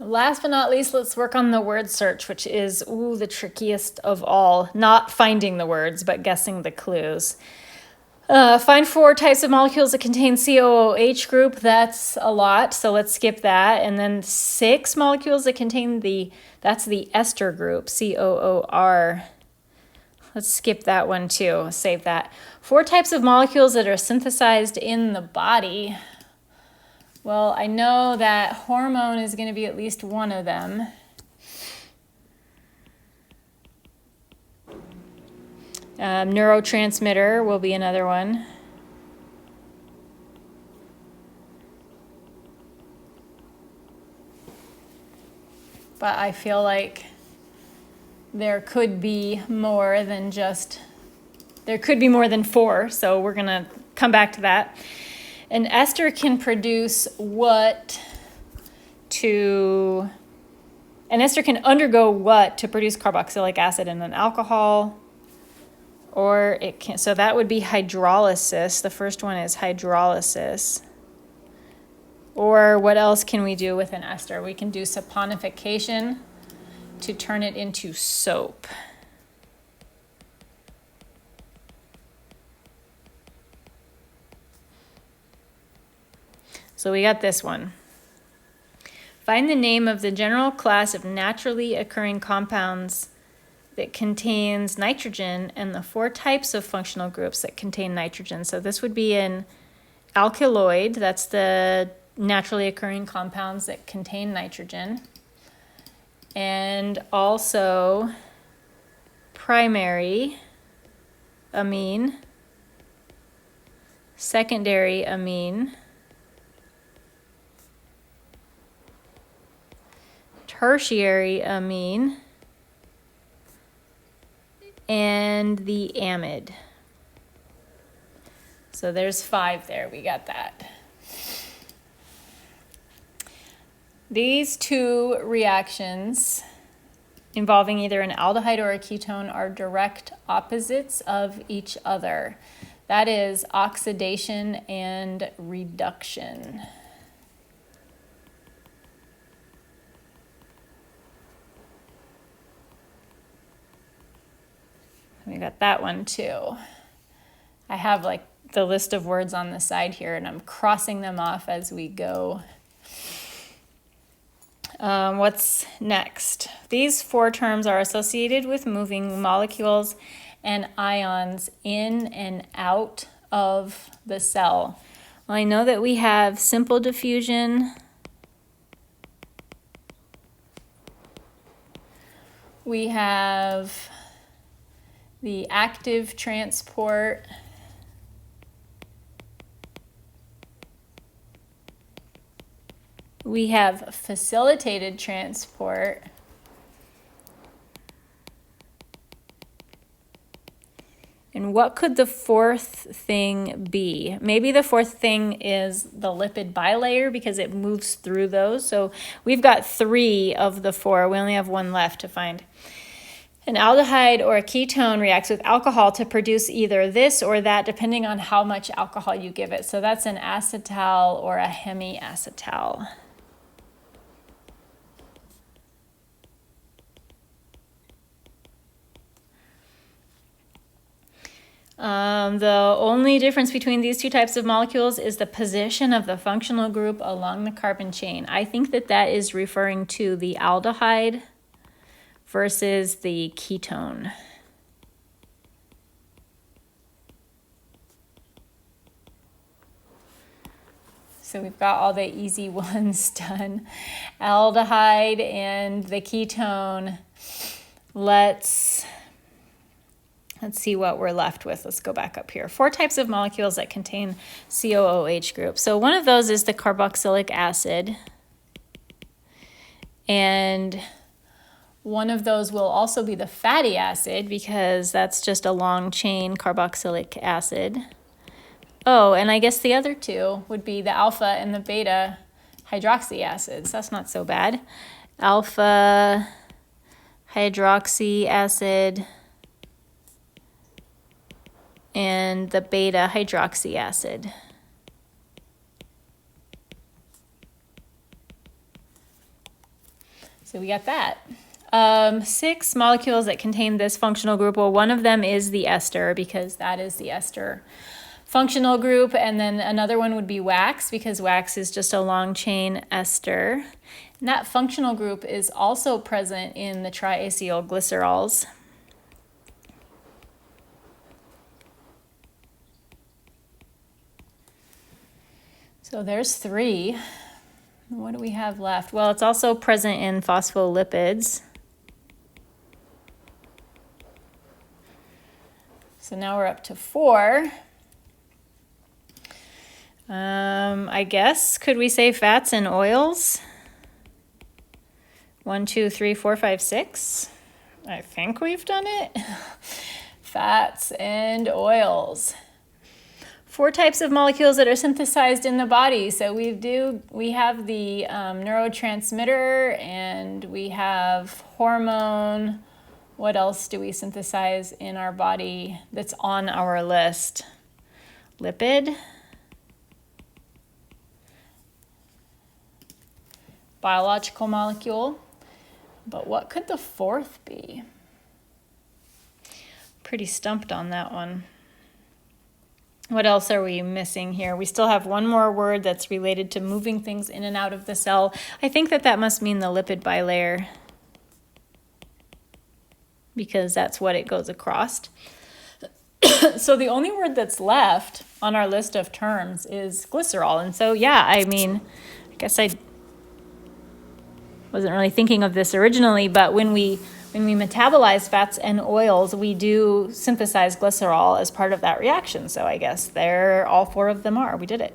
Last but not least, let's work on the word search, which is, the trickiest of all. Not finding the words, but guessing the clues. Find 4 types of molecules that contain COOH group. That's a lot, so let's skip that. And then 6 molecules that contain that's the ester group, COOR. Let's skip that one too, save that. 4 types of molecules that are synthesized in the body. Well, I know that hormone is going to be at least one of them. Neurotransmitter will be another one. But I feel like there could be more than 4, so we're going to come back to that. An ester can produce an ester can undergo what to produce carboxylic acid in an alcohol? Or it can, so that would be hydrolysis. The first one is hydrolysis. Or what else can we do with an ester? We can do saponification to turn it into soap. So we got this one. Find the name of the general class of naturally occurring compounds that contains nitrogen and the 4 types of functional groups that contain nitrogen. So this would be an alkaloid. That's the naturally occurring compounds that contain nitrogen. And also primary amine, secondary amine, tertiary amine, and the amide. So there's 5 there, we got that. These 2 reactions involving either an aldehyde or a ketone are direct opposites of each other. That is oxidation and reduction. We got that one too. I have like the list of words on the side here and I'm crossing them off as we go. What's next? These 4 terms are associated with moving molecules and ions in and out of the cell. Well, I know that we have simple diffusion. We have the active transport. We have facilitated transport. And what could the 4th thing be? Maybe the 4th thing is the lipid bilayer because it moves through those. So we've got 3 of the 4. We only have 1 left to find. An aldehyde or a ketone reacts with alcohol to produce either this or that, depending on how much alcohol you give it. So that's an acetal or a hemiacetal. The only difference between these 2 types of molecules is the position of the functional group along the carbon chain. I think that that is referring to the aldehyde versus the ketone. So we've got all the easy ones done. Aldehyde and the ketone. Let's see what we're left with. Let's go back up here. 4 types of molecules that contain COOH group. So one of those is the carboxylic acid. And one of those will also be the fatty acid because that's just a long chain carboxylic acid. Oh, and I guess the other 2 would be the alpha and the beta hydroxy acids. That's not so bad. Alpha hydroxy acid and the beta hydroxy acid. So we got that. 6 molecules that contain this functional group. Well, one of them is the ester because that is the ester functional group. And then another one would be wax because wax is just a long chain ester. And that functional group is also present in the triacyl glycerols. So there's 3. What do we have left? Well, it's also present in phospholipids. So now we're up to 4. I guess, could we say fats and oils? 1, 2, 3, 4, 5, 6. I think we've done it. Fats and oils. 4 types of molecules that are synthesized in the body. So we have the neurotransmitter and we have hormone. What else do we synthesize in our body that's on our list? Lipid. Biological molecule. But what could the 4th be? Pretty stumped on that one. What else are we missing here? We still have one more word that's related to moving things in and out of the cell. I think that must mean the lipid bilayer because that's what it goes across. So the only word that's left on our list of terms is glycerol. And so, yeah, I mean, I guess I wasn't really thinking of this originally, but when we metabolize fats and oils, we do synthesize glycerol as part of that reaction. So I guess all 4 of them are. We did it.